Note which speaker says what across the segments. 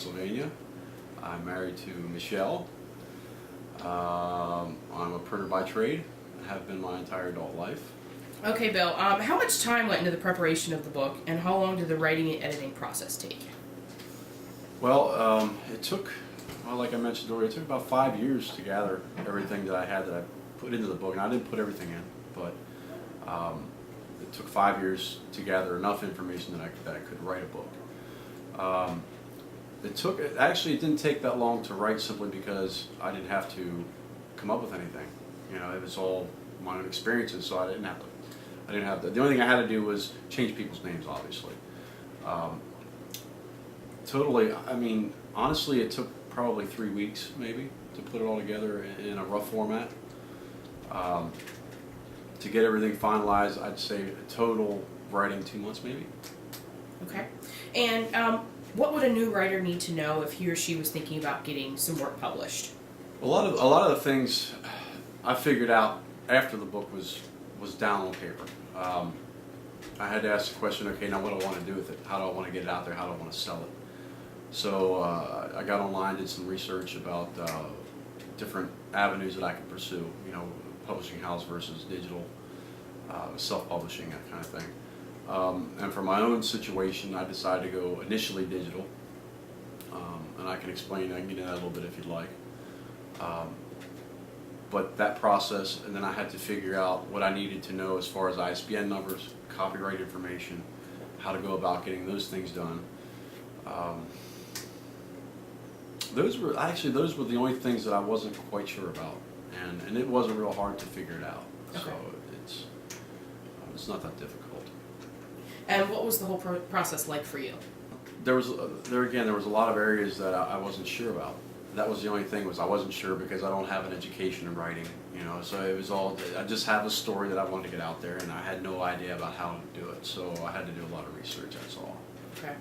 Speaker 1: Pennsylvania. I'm married to Michelle. I'm a printer by trade. I have been my entire adult life.
Speaker 2: Okay, Bill, how much time went into the preparation of the book, and how long did the writing and editing process take?
Speaker 1: Well, it took, like I mentioned earlier, it took about 5 years to gather everything that I had that I put into the book. And I didn't put everything in, but it took 5 years to gather enough information that I could write a book. It didn't take that long to write, simply because I didn't have to come up with anything. You know, it was all my own experiences, so I didn't have to. The only thing I had to do was change people's names, obviously. Honestly, it took probably 3 weeks, maybe, to put it all together in a rough format. To get everything finalized, I'd say total writing 2 months, maybe.
Speaker 2: Okay. And what would a new writer need to know if he or she was thinking about getting some work published?
Speaker 1: A lot of the things I figured out after the book was down on paper. I had to ask the question, okay, now what do I want to do with it? How do I want to get it out there? How do I want to sell it? So I got online, did some research about different avenues that I could pursue, you know, publishing house versus digital, self-publishing, that kind of thing. And for my own situation, I decided to go initially digital, and I can get into that a little bit if you'd like. But that process, and then I had to figure out what I needed to know as far as ISBN numbers, copyright information, how to go about getting those things done. Those were the only things that I wasn't quite sure about, and it wasn't real hard to figure it out.
Speaker 2: Okay.
Speaker 1: So it's not that difficult.
Speaker 2: And what was the whole process like for you?
Speaker 1: There was a lot of areas that I wasn't sure about. That was the only thing, was I wasn't sure because I don't have an education in writing, you know. So it was all, I just have a story that I wanted to get out there, and I had no idea about how to do it. So I had to do a lot of research. That's all.
Speaker 2: Okay.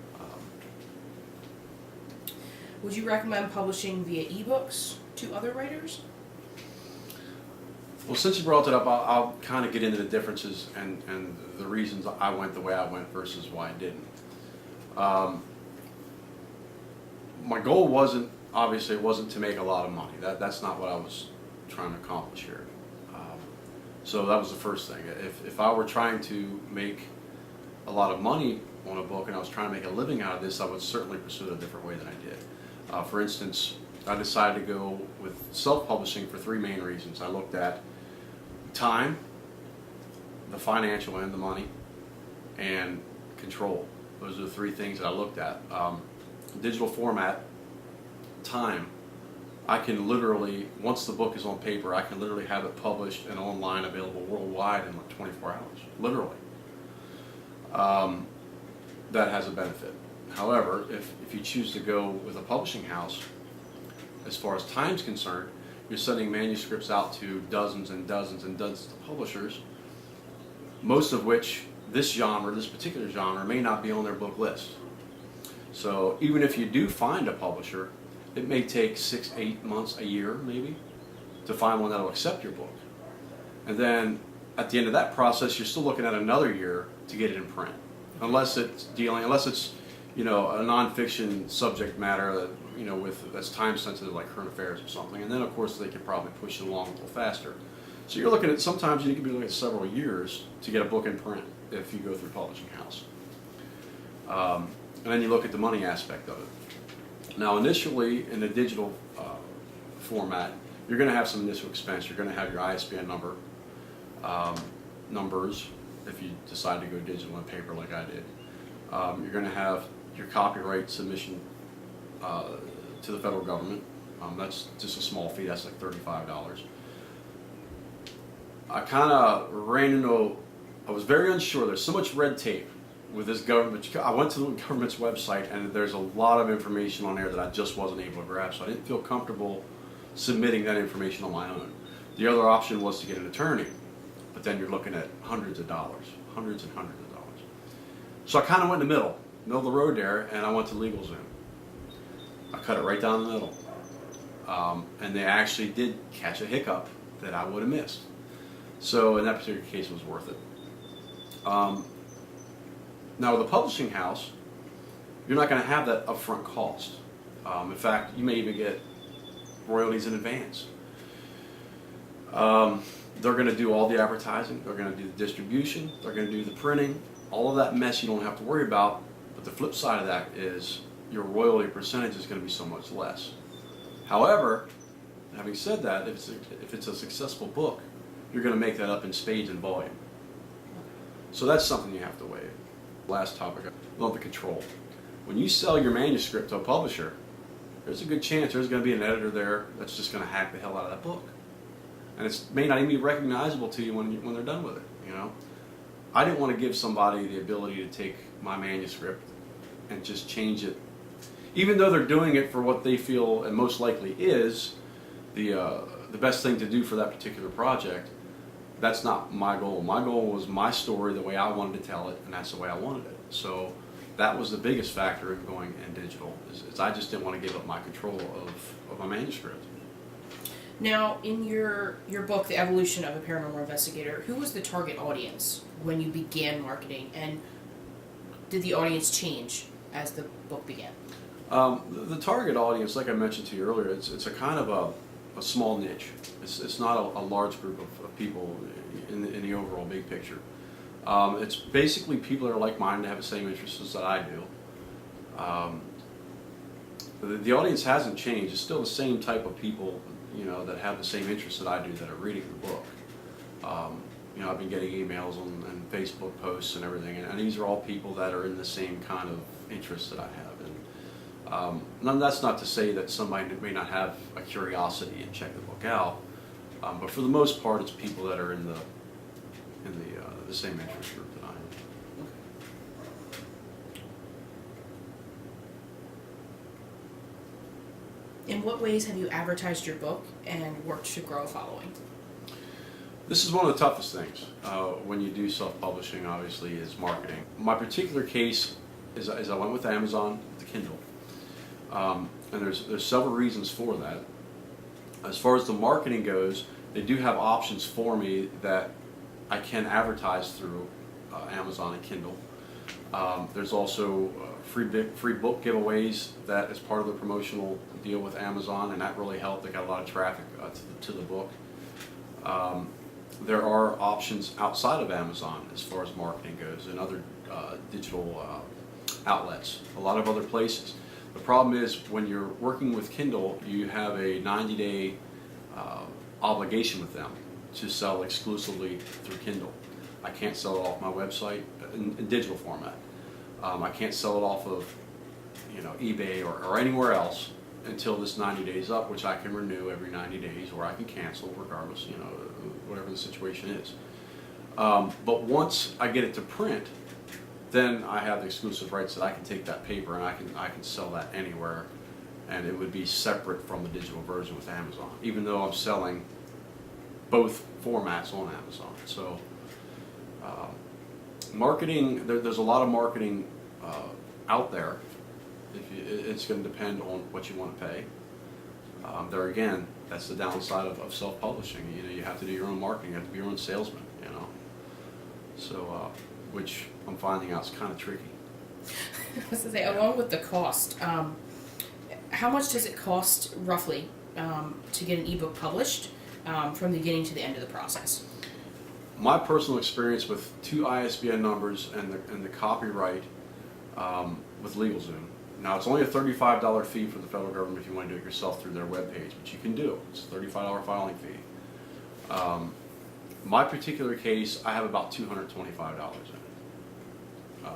Speaker 2: Would you recommend publishing via ebooks to other writers?
Speaker 1: Well, since you brought it up, I'll kind of get into the differences and the reasons I went the way I went versus why I didn't. My goal wasn't to make a lot of money. That's not what I was trying to accomplish here. So that was the first thing. If I were trying to make a lot of money on a book and I was trying to make a living out of this, I would certainly pursue it a different way than I did. For instance, I decided to go with self-publishing for 3 main reasons. I looked at time, the financial end, the money, and control. Those are the 3 things that I looked at. Digital format, time. I can literally, once the book is on paper, I can literally have it published and online, available worldwide in like 24 hours, literally. That has a benefit. However, if you choose to go with a publishing house, as far as time's concerned, you're sending manuscripts out to dozens and dozens and dozens of publishers, most of which this particular genre, may not be on their book list. So even if you do find a publisher, it may take 6, 8 months, a year maybe, to find one that will accept your book. And then at the end of that process, you're still looking at another year to get it in print, unless it's a nonfiction subject matter that, you know, that's time sensitive, like current affairs or something. And then of course they could probably push it along a little faster. So you're looking at, sometimes you could be looking at several years to get a book in print if you go through a publishing house. And then you look at the money aspect of it. Now initially in the digital format, you're going to have some initial expense. You're going to have your ISBN numbers if you decide to go digital and paper like I did. You're going to have your copyright submission to the federal government. That's just a small fee. That's like $35. I was very unsure. There's so much red tape with this government. I went to the government's website, and there's a lot of information on there that I just wasn't able to grab, so I didn't feel comfortable submitting that information on my own. The other option was to get an attorney, but then you're looking at hundreds and hundreds of dollars. So I kind of went in the middle of the road there, and I went to LegalZoom. I cut it right down the middle. And they actually did catch a hiccup that I would have missed. So in that particular case, it was worth it. Now with a publishing house, you're not going to have that upfront cost. In fact, you may even get royalties in advance. They're going to do all the advertising, they're going to do the distribution, they're going to do the printing, all of that mess you don't have to worry about. But the flip side of that is your royalty percentage is going to be so much less. However, having said that, if it's a successful book, you're going to make that up in spades and volume. So that's something you have to weigh. Last topic, the control. When you sell your manuscript to a publisher, there's a good chance there's going to be an editor there that's just going to hack the hell out of that book. And it may not even be recognizable to you when they're done with it. I didn't want to give somebody the ability to take my manuscript and just change it, even though they're doing it for what they feel and most likely is the best thing to do for that particular project. That's not my goal. My goal was my story the way I wanted to tell it, and that's the way I wanted it. So that was the biggest factor in going in digital. Is I just didn't want to give up my control of my manuscript.
Speaker 2: Now, in your book, The Evolution of a Paranormal Investigator, who was the target audience when you began marketing, and did the audience change as the book began?
Speaker 1: The target audience, like I mentioned to you earlier, it's a kind of a small niche. It's not a large group of people in the overall big picture. It's basically people that are like-minded, have the same interests that I do. The audience hasn't changed. It's still the same type of people, that have the same interests that I do that are reading the book. I've been getting emails and Facebook posts and everything, and these are all people that are in the same kind of interests that I have. And that's not to say that somebody may not have a curiosity and check the book out, but for the most part, it's people that are in the same interest group that I am.
Speaker 2: In what ways have you advertised your book and worked to grow a following?
Speaker 1: This is one of the toughest things when you do self-publishing, obviously, is marketing. My particular case is I went with Amazon, the Kindle. And there's several reasons for that. As far as the marketing goes, they do have options for me that I can advertise through Amazon and Kindle. There's also free book giveaways that is part of the promotional deal with Amazon, and that really helped. They got a lot of traffic to the book. There are options outside of Amazon as far as marketing goes, and other digital outlets, a lot of other places. The problem is when you're working with Kindle, you have a 90-day obligation with them to sell exclusively through Kindle. I can't sell it off my website in digital format. I can't sell it off of eBay or anywhere else until this 90 days up, which I can renew every 90 days, or I can cancel regardless, whatever the situation is. But once I get it to print, then I have the exclusive rights that I can take that paper and I can sell that anywhere, and it would be separate from the digital version with Amazon, even though I'm selling both formats on Amazon. So marketing, there's a lot of marketing out there. It's going to depend on what you want to pay. There again, that's the downside of self-publishing. You have to do your own marketing. You have to be your own salesman. So which I'm finding out is kind of tricky.
Speaker 2: I was going to say, along with the cost, how much does it cost roughly to get an ebook published from the beginning to the end of the process?
Speaker 1: My personal experience with 2 ISBN numbers and the copyright with LegalZoom. Now, it's only a $35 fee for the federal government if you want to do it yourself through their webpage, but you can do it. It's a $35 filing fee. My particular case, I have about $225 in it,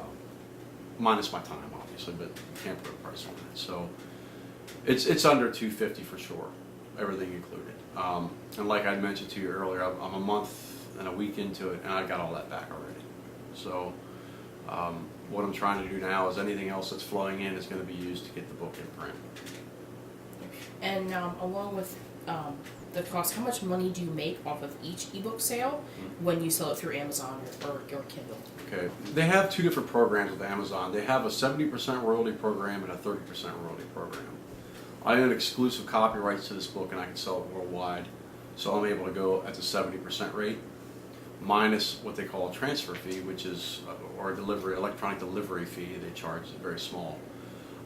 Speaker 1: minus my time, obviously, but you can't put a price on that. So it's under $250 for sure, everything included. And like I mentioned to you earlier, I'm a month and a week into it, and I got all that back already. So what I'm trying to do now is anything else that's flowing in is going to be used to get the book in print.
Speaker 2: And along with the cost, how much money do you make off of each ebook sale when you sell it through Amazon or Kindle?
Speaker 1: Okay, they have 2 different programs with Amazon. They have a 70% royalty program and a 30% royalty program. I own exclusive copyrights to this book, and I can sell it worldwide, so I'm able to go at the 70% rate, minus what they call a transfer fee, which is or a electronic delivery fee they charge, is very small.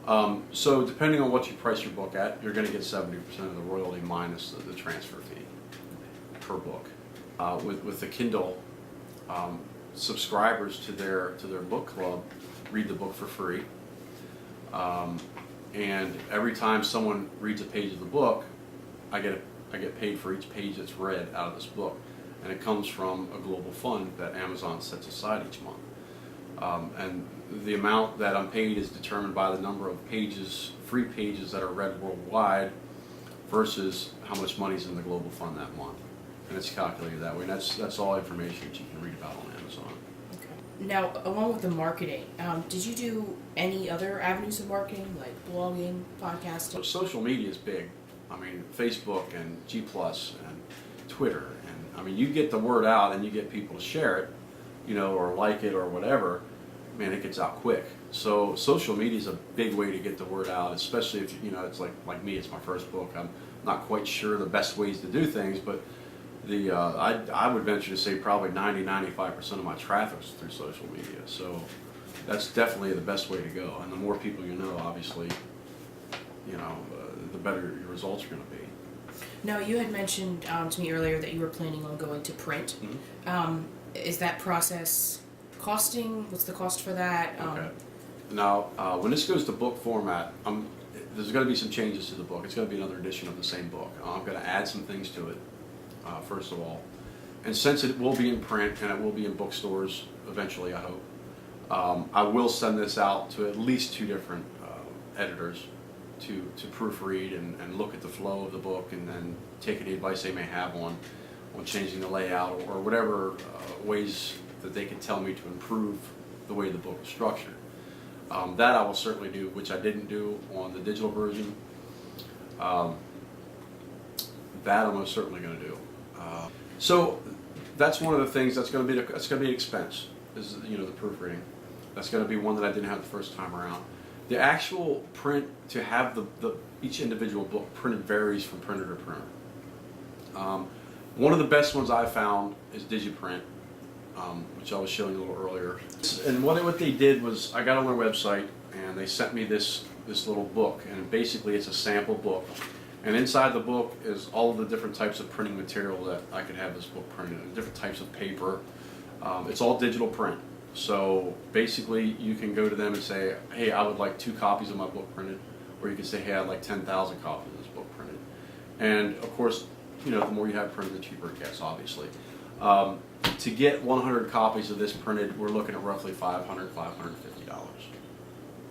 Speaker 1: So depending on what you price your book at, you're going to get 70% of the royalty minus the transfer fee per book. With the Kindle, subscribers to their book club read the book for free. And every time someone reads a page of the book, I get paid for each page that's read out of this book, and it comes from a global fund that Amazon sets aside each month. And the amount that I'm paid is determined by the number of pages, free pages that are read worldwide, versus how much money's in the global fund that month, and it's calculated that way. And that's all information that you can read about on Amazon.
Speaker 2: Now, along with the marketing, did you do any other avenues of marketing, like blogging, podcasting?
Speaker 1: Social media is big. I mean, Facebook and G Plus and Twitter, and I mean, you get the word out and you get people to share it, or like it or whatever. Man, it gets out quick. So social media is a big way to get the word out, especially if it's like me. It's my first book. I'm not quite sure the best ways to do things, but I would venture to say probably 90-95% of my traffic is through social media. So that's definitely the best way to go. And the more people you know, obviously, the better your results are going to be.
Speaker 2: Now, you had mentioned to me earlier that you were planning on going to print.
Speaker 1: Mm-hmm.
Speaker 2: Is that process costing? What's the cost for that?
Speaker 1: Okay. Now, when this goes to book format, there's going to be some changes to the book. It's going to be another edition of the same book. I'm going to add some things to it, first of all. And since it will be in print and it will be in bookstores eventually, I hope, I will send this out to at least 2 different editors to proofread and look at the flow of the book, and then take any advice they may have on changing the layout or whatever ways that they can tell me to improve the way the book is structured. That I will certainly do, which I didn't do on the digital version. That I'm most certainly going to do. So that's one of the things that's going to be an expense, is the proofreading. That's going to be one that I didn't have the first time around. The actual print, to have each individual book printed, varies from printer to printer. One of the best ones I found is DigiPrint, which I was showing you a little earlier. And what they did was, I got on their website and they sent me this little book, and basically it's a sample book. And inside the book is all of the different types of printing material that I could have this book printed in, different types of paper. It's all digital print. So basically you can go to them and say, hey, I would like 2 copies of my book printed, or you can say, hey, I'd like 10,000 copies of this book printed. And of course, the more you have printed, the cheaper it gets, obviously. To get 100 copies of this printed, we're looking at roughly $550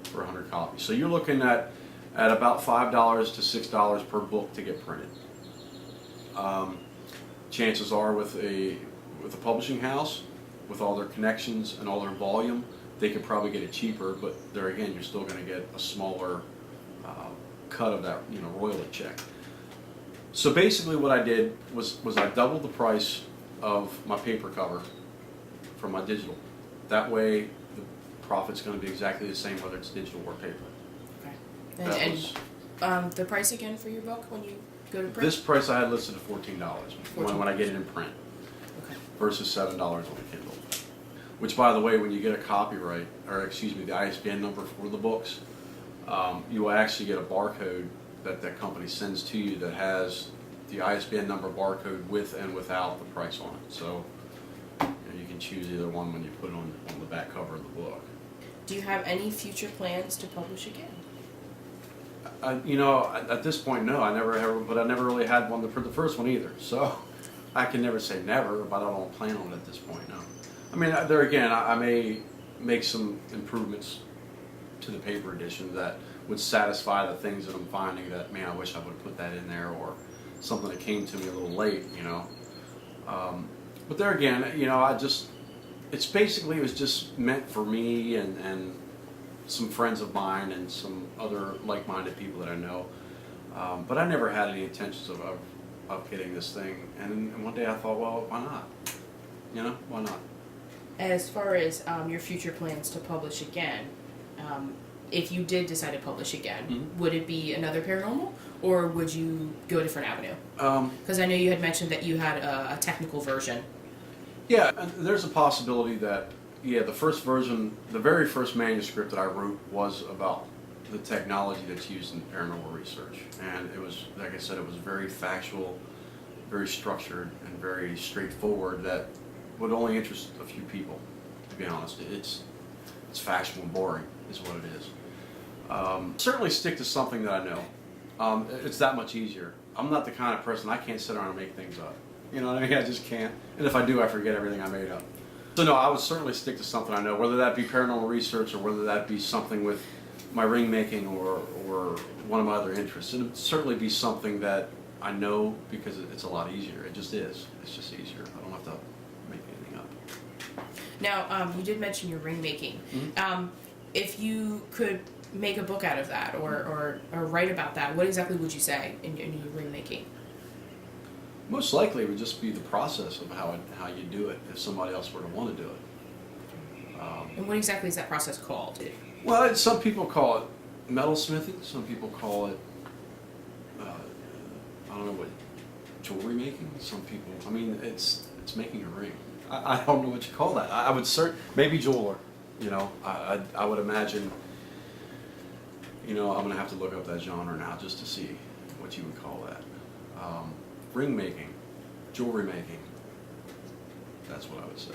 Speaker 1: for 100 copies. So you're looking at about $5 to $6 per book to get printed. Chances are with a publishing house, with all their connections and all their volume, they could probably get it cheaper, but there again, you're still going to get a smaller cut of that royalty check. So basically what I did was I doubled the price of my paper cover for my digital. That way the profit's going to be exactly the same whether it's digital or paper.
Speaker 2: Okay. And the price again for your book when you go to print?
Speaker 1: This price I had listed at $14 when I get it in print,
Speaker 2: okay,
Speaker 1: versus $7 on a Kindle. Which, by the way, when you get a copyright, or excuse me, the ISBN number for the books, you will actually get a barcode that company sends to you that has the ISBN number barcode with and without the price on it. So you can choose either one when you put it on the back cover of the book.
Speaker 2: Do you have any future plans to publish again?
Speaker 1: At this point, no. I never really had one to print the first one either. So I can never say never, but I don't plan on it at this point, no. I mean, there again, I may make some improvements to the paper edition that would satisfy the things that I'm finding that, man, I wish I would have put that in there, or something that came to me a little late, But there again, it was just meant for me and some friends of mine and some other like-minded people that I know. But I never had any intentions of getting this thing. And one day I thought, well, why not? Why not?
Speaker 2: As far as your future plans to publish again, if you did decide to publish again,
Speaker 1: mm-hmm.
Speaker 2: would it be another paranormal, or would you go a different avenue? Because I know you had mentioned that you had a technical version.
Speaker 1: Yeah, and there's a possibility that, the first version, the very first manuscript that I wrote was about the technology that's used in paranormal research. And it was, like I said, it was very factual, very structured, and very straightforward that would only interest a few people, to be honest. It's factual and boring is what it is. Certainly stick to something that I know. It's that much easier. I'm not the kind of person, I can't sit around and make things up. You know what I mean? I just can't. And if I do, I forget everything I made up. So no, I would certainly stick to something I know, whether that be paranormal research or whether that be something with my ring making or one of my other interests. It would certainly be something that I know because it's a lot easier. It just is. It's just easier. I don't have to make anything up.
Speaker 2: Now, you did mention your ring making.
Speaker 1: Mm-hmm.
Speaker 2: If you could make a book out of that or write about that, what exactly would you say in your ring making?
Speaker 1: Most likely it would just be the process of how you do it if somebody else were to want to do it.
Speaker 2: And what exactly is that process called?
Speaker 1: Well, some people call it metalsmithing. Some people call it, I don't know what, jewelry making. Some people, I mean, it's making a ring. I don't know what you call that. I would maybe jeweler. You know, I would imagine. You know, I'm gonna have to look up that genre now just to see what you would call that. Ring making, jewelry making. That's what I would say.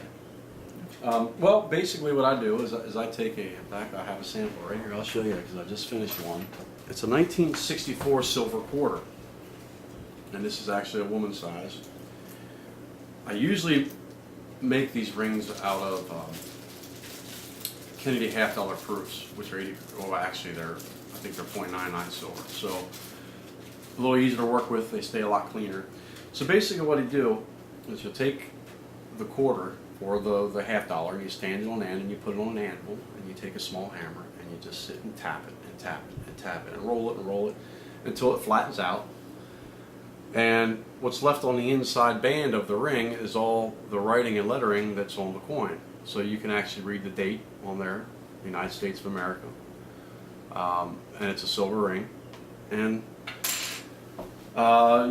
Speaker 1: Well, basically what I do is I take in fact, I have a sample right here. I'll show you because I just finished one. It's a 1964 silver quarter, and this is actually a woman's size. I usually make these rings out of Kennedy $half proofs, which are 80. Well, actually, I think they're 0.99 silver. So a little easier to work with. They stay a lot cleaner. So basically, what you do is you take the quarter or the $half, and you stand it on end, and you put it on an anvil, and you take a small hammer, and you just sit and tap it and tap it and tap it and roll it until it flattens out. And what's left on the inside band of the ring is all the writing and lettering that's on the coin. So you can actually read the date on there, United States of America, and it's a silver ring. And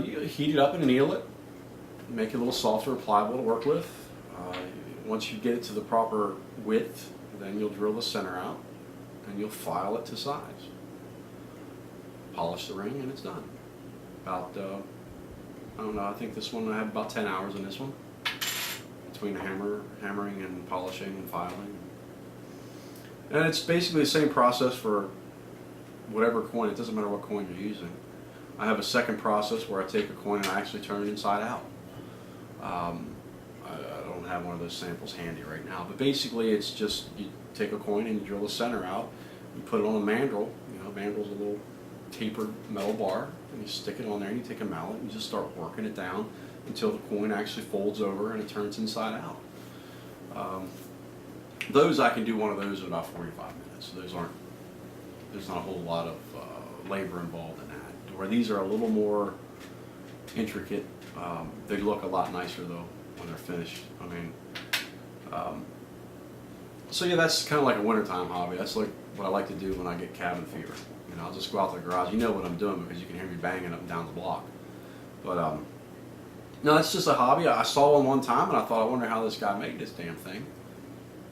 Speaker 1: you heat it up and anneal it, make it a little softer and pliable to work with. Once you get it to the proper width, then you'll drill the center out and you'll file it to size. Polish the ring and it's done. About, I don't know, I think this one I have about 10 hours in this one. Between the hammering and polishing and filing. And it's basically the same process for whatever coin. It doesn't matter what coin you're using. I have a second process where I take a coin and I actually turn it inside out. I don't have one of those samples handy right now, but basically it's just you take a coin and you drill the center out, you put it on a mandrel. You know, mandrel's a little tapered metal bar, and you stick it on there and you take a mallet and you just start working it down until the coin actually folds over and it turns inside out. Those I can do one of those in about 45 minutes. So there's not a whole lot of labor involved in that. Where these are a little more intricate. They look a lot nicer though when they're finished. I mean, so yeah, that's kind of like a wintertime hobby. That's like what I like to do when I get cabin fever. You know, I'll just go out to the garage. You know what I'm doing because you can hear me banging up and down the block. But no, it's just a hobby. I saw one time and I thought, I wonder how this guy made this damn thing.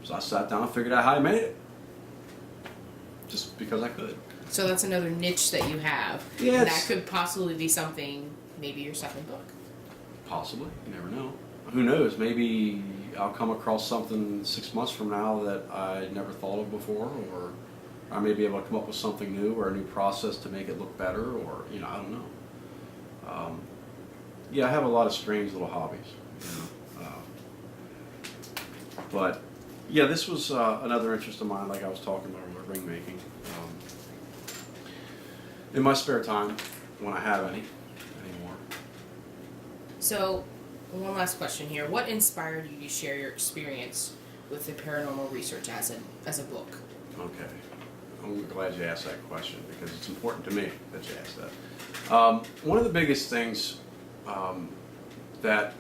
Speaker 1: So I sat down and figured out how he made it. Just because I could. So
Speaker 2: that's another niche that you have.
Speaker 1: Yeah.
Speaker 2: And that could possibly be something, maybe your second book.
Speaker 1: Possibly. You never know. Who knows? Maybe I'll come across something 6 months from now that I never thought of before, or I may be able to come up with something new or a new process to make it look better, or, you know, I don't know. Yeah, I have a lot of strange little hobbies, you know. But yeah, this was another interest of mine, like I was talking about with ring making. In my spare time, when I have any anymore.
Speaker 2: So, one last question here. What inspired you to share your experience with the paranormal research as a book?
Speaker 1: Okay. I'm glad you asked that question because it's important to me that you asked that. One of the biggest things that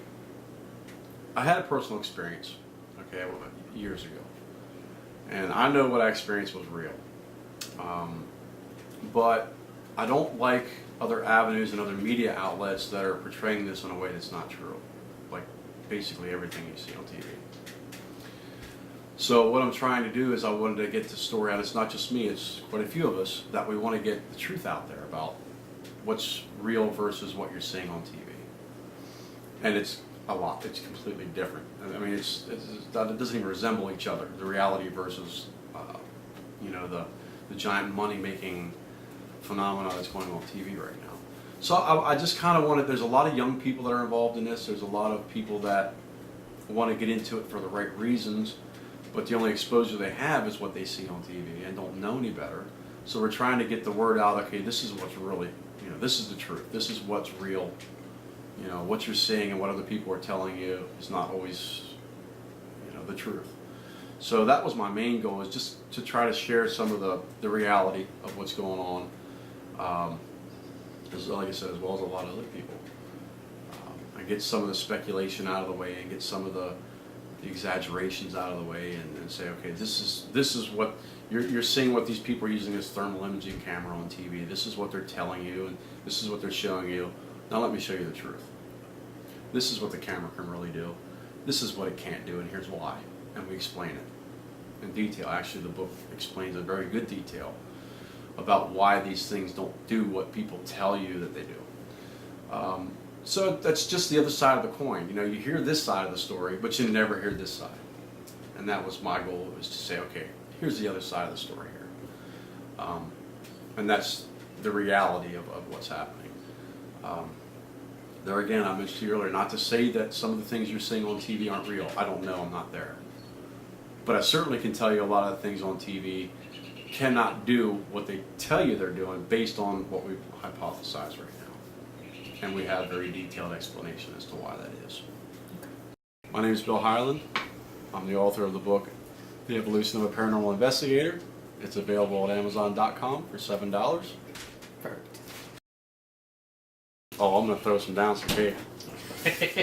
Speaker 1: I had a personal experience, okay, years ago, and I know what I experienced was real, but I don't like other avenues and other media outlets that are portraying this in a way that's not true, like basically everything you see on TV. So what I'm trying to do is I wanted to get the story out. It's not just me, it's quite a few of us that we want to get the truth out there about what's real versus what you're seeing on TV. And it's a lot. It's completely different. I mean, it doesn't even resemble each other. The reality versus, the giant money-making phenomena that's going on TV right now. So I just kind of wanted, there's a lot of young people that are involved in this. There's a lot of people that want to get into it for the right reasons, but the only exposure they have is what they see on TV and don't know any better. So we're trying to get the word out, okay, this is what's really, this is the truth. This is what's real. What you're seeing and what other people are telling you is not always, the truth. So that was my main goal, is just to try to share some of the reality of what's going on. As, like I said, as well as a lot of other people. And get some of the speculation out of the way and get some of the exaggerations out of the way and say, okay, this is what you're seeing, what these people are using this thermal imaging camera on TV. This is what they're telling you and this is what they're showing you. Now let me show you the truth. This is what the camera can really do. This is what it can't do, and here's why. And we explain it in detail. Actually, the book explains in very good detail about why these things don't do what people tell you that they do. So that's just the other side of the coin. You hear this side of the story, but you never hear this side. And that was my goal, was to say, okay, here's the other side of the story here. And that's the reality of what's happening. There again, I mentioned to you earlier, not to say that some of the things you're seeing on TV aren't real. I don't know, I'm not there. But I certainly can tell you a lot of the things on TV cannot do what they tell you they're doing based on what we hypothesize right now. And we have a very detailed explanation as to why that is. My name is Bill Heiland. I'm the author of the book, The Evolution of a Paranormal Investigator. It's available at Amazon.com for $7.
Speaker 2: Perfect.
Speaker 1: Oh, I'm going to throw some down some cake.